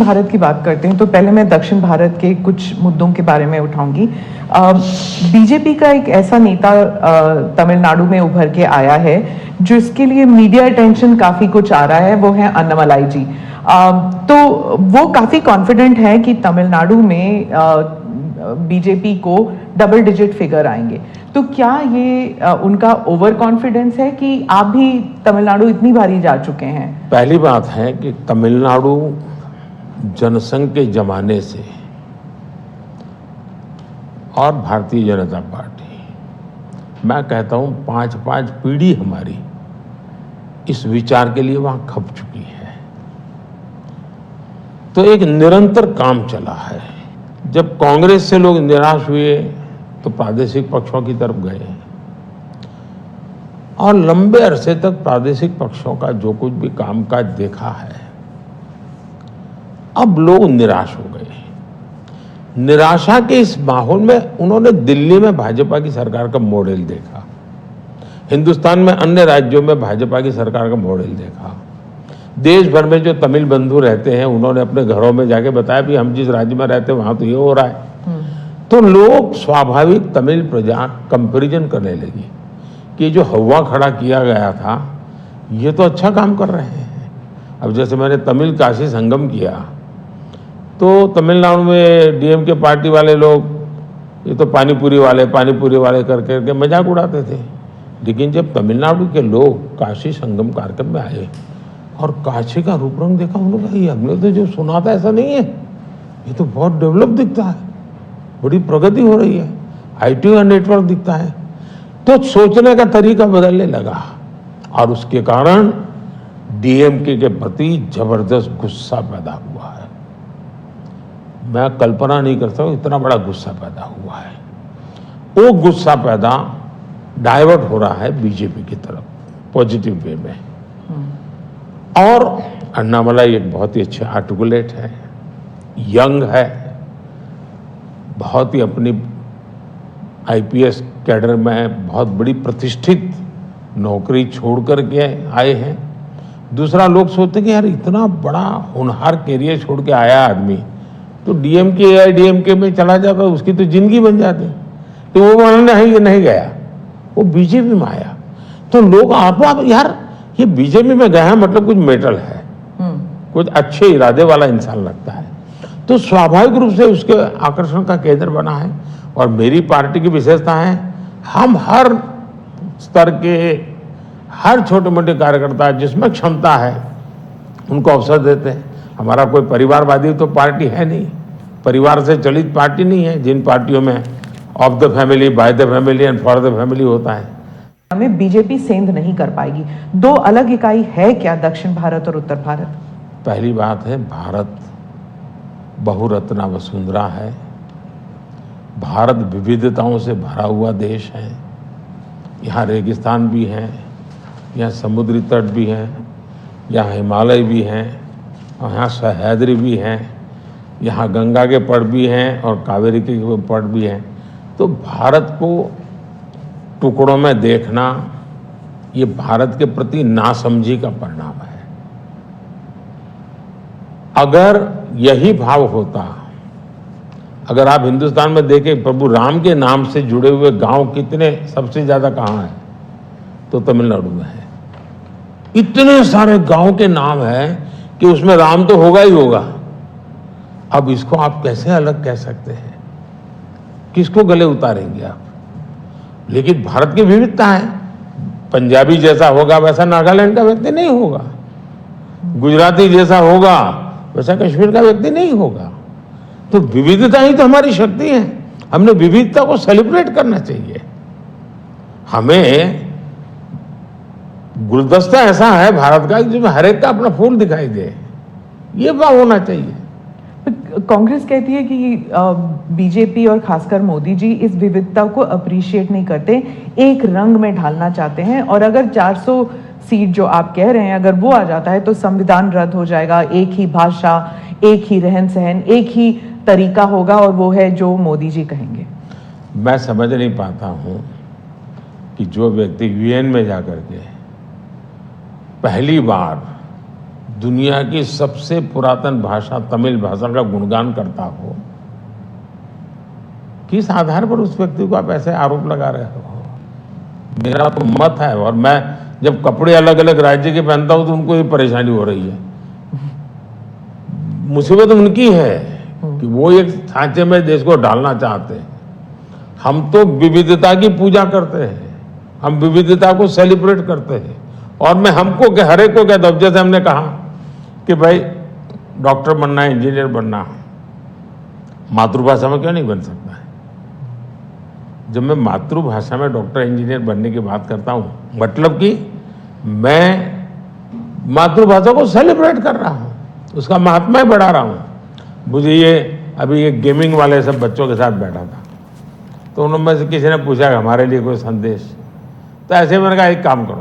भारत की बात करते हैं तो पहले मैं दक्षिण भारत के कुछ मुद्दों के बारे में उठाऊंगी। बीजेपी का एक ऐसा नेता तमिलनाडु में उभर के आया है जिसके लिए मीडिया अटेंशन काफी कुछ आ रहा है, वो है अन्नामलाई जी। तो वो काफी कॉन्फिडेंट है कि तमिलनाडु में बीजेपी को डबल डिजिट फिगर आएंगे। तो क्या ये उनका ओवर कॉन्फिडेंस है कि आप भी तमिलनाडु इतनी बारी जा चुके हैं? पहली बात है कि तमिलनाडु जनसंघ के जमाने से और भारतीय जनता पार्टी, मैं कहता हूं 5-5 पीढ़ी हमारी इस विचार के लिए वहां खप चुकी है। तो एक निरंतर काम चला है। जब कांग्रेस से लोग निराश हुए तो प्रादेशिक पक्षों की तरफ गए और लंबे अरसे तक प्रादेशिक पक्षों का जो कुछ भी कामकाज देखा है, अब लोग निराश हो गए। निराशा के इस माहौल में उन्होंने दिल्ली में भाजपा की सरकार का मॉडल देखा, हिंदुस्तान में अन्य राज्यों में भाजपा की सरकार का मॉडल देखा, देश भर में जो तमिल बंधु रहते हैं उन्होंने अपने घरों में जाके बताया भी हम जिस राज्य में रहते हैं वहां तो ये हो रहा है। तो लोग स्वाभाविक तमिल प्रजा कंपैरिजन करने लगी कि जो हवा खड़ा किया गया था ये तो अच्छा काम कर रहे हैं। अब जैसे मैंने तमिल काशी संगम किया तो तमिलनाडु में डीएमके पार्टी वाले लोग ये तो पानीपुरी वाले करके मजाक उड़ाते थे। लेकिन जब तमिलनाडु के लोग काशी संगम कार्यक्रम में आए और काशी का रूप रंग देखा, उन्होंने कहा ये हमने तो जो सुना था ऐसा नहीं है, ये तो बहुत डेवलप दिखता है, बड़ी प्रगति हो रही है, आईटी का नेटवर्क दिखता है। तो सोचने का तरीका बदलने लगा और उसके कारण डीएमके के प्रति जबरदस्त गुस्सा पैदा हुआ है। मैं कल्पना नहीं करता हूं इतना बड़ा गुस्सा पैदा हुआ है। वो गुस्सा पैदा डाइवर्ट हो रहा है बीजेपी की तरफ पॉजिटिव वे में। और अन्नामलाई एक बहुत ही अच्छे आर्टिकुलेट है, यंग है, बहुत ही अपनी आईपीएस कैडर में बहुत बड़ी प्रतिष्ठित नौकरी छोड़ करके आए हैं। दूसरा, लोग सोचते कि यार इतना बड़ा होनहार कैरियर छोड़ के आया आदमी तो डीएमके एआईडीएमके में चला जाता उसकी तो जिंदगी बन जाती। तो वो मानने नहीं गया, वो बीजेपी में आया। तो लोग आप यार ये बीजेपी में गया मतलब कुछ मेटल है, कुछ अच्छे इरादे वाला इंसान लगता है। तो स्वाभाविक रूप से उसके आकर्षण का केंद्र बना है। और मेरी पार्टी की विशेषता है, हम हर स्तर के हर छोटे मोटे कार्यकर्ता जिसमें क्षमता है उनको अवसर देते हैं। हमारा कोई परिवारवादी तो पार्टी है नहीं, परिवार से चलित पार्टी नहीं है। जिन पार्टियों में of the family, by the family and for the family होता है, हमें बीजेपी सेंध नहीं कर पाएगी। दो अलग इकाई है क्या दक्षिण भारत और उत्तर भारत? पहली बात है, भारत बहुरत्ना वसुंधरा है। भारत विविधताओं से भरा हुआ देश है। यहाँ रेगिस्तान भी है, यहाँ समुद्री तट भी है, यहाँ हिमालय भी हैं, और यहाँ सह्याद्री भी हैं, यहाँ गंगा के पट भी हैं और कावेरी के पट भी हैं। तो भारत को टुकड़ों में देखना ये भारत के प्रति नासमझी का परिणाम है। अगर यही भाव होता, अगर आप हिंदुस्तान में देखें प्रभु राम के नाम से जुड़े हुए गांव कितने सबसे ज्यादा कहाँ हैं, तो तमिलनाडु में है। इतने सारे गांव के नाम हैं कि उसमें राम तो होगा ही होगा। अब इसको आप कैसे अलग कह सकते हैं? किसको गले उतारेंगे आप? लेकिन भारत की विविधता है। पंजाबी जैसा होगा वैसा नागालैंड का व्यक्ति नहीं होगा, गुजराती जैसा होगा वैसा कश्मीर का व्यक्ति नहीं होगा। तो विविधता ही तो हमारी शक्ति है। हमने विविधता को सेलिब्रेट करना चाहिए। हमें गुलदस्ता ऐसा है भारत का जिसमें हर एक का अपना फूल दिखाई दे, ये भाव होना चाहिए। कांग्रेस कहती है कि बीजेपी और खासकर मोदी जी इस विविधता को अप्रिशिएट नहीं करते, एक रंग में ढालना चाहते हैं। और अगर 400 सीट जो आप कह रहे हैं अगर वो आ जाता है तो संविधान रद्द हो जाएगा, एक ही भाषा, एक ही रहन सहन, एक ही तरीका होगा और वो है जो मोदी जी कहेंगे। मैं समझ नहीं पाता हूं कि जो व्यक्ति यूएन में जाकर के पहली बार दुनिया की सबसे पुरातन भाषा तमिल भाषा का गुणगान करता हो, किस आधार पर उस व्यक्ति को आप ऐसे आरोप लगा रहे हो? मेरा तो मत है, और मैं जब कपड़े अलग अलग राज्य के पहनता हूं तो उनको ये परेशानी हो रही है। मुसीबत उनकी है कि वो एक सांचे में देश को डालना चाहते हैं। हम तो विविधता की पूजा करते हैं, हम विविधता को सेलिब्रेट करते हैं। और मैं हमको हर एक को कहता हूं, जैसे हमने कहा कि भाई डॉक्टर बनना है, इंजीनियर बनना, मातृभाषा में क्यों नहीं बन सकता है? जब मैं मातृभाषा में डॉक्टर इंजीनियर बनने की बात करता हूं, मतलब कि मैं मातृभाषा को सेलिब्रेट कर रहा हूं, उसका महात्मा बढ़ा रहा हूं। मुझे ये अभी एक गेमिंग वाले सब बच्चों के साथ बैठा था, तो उन्होंने से किसी ने पूछा हमारे लिए कोई संदेश, तो ऐसे मैंने कहा एक काम करो,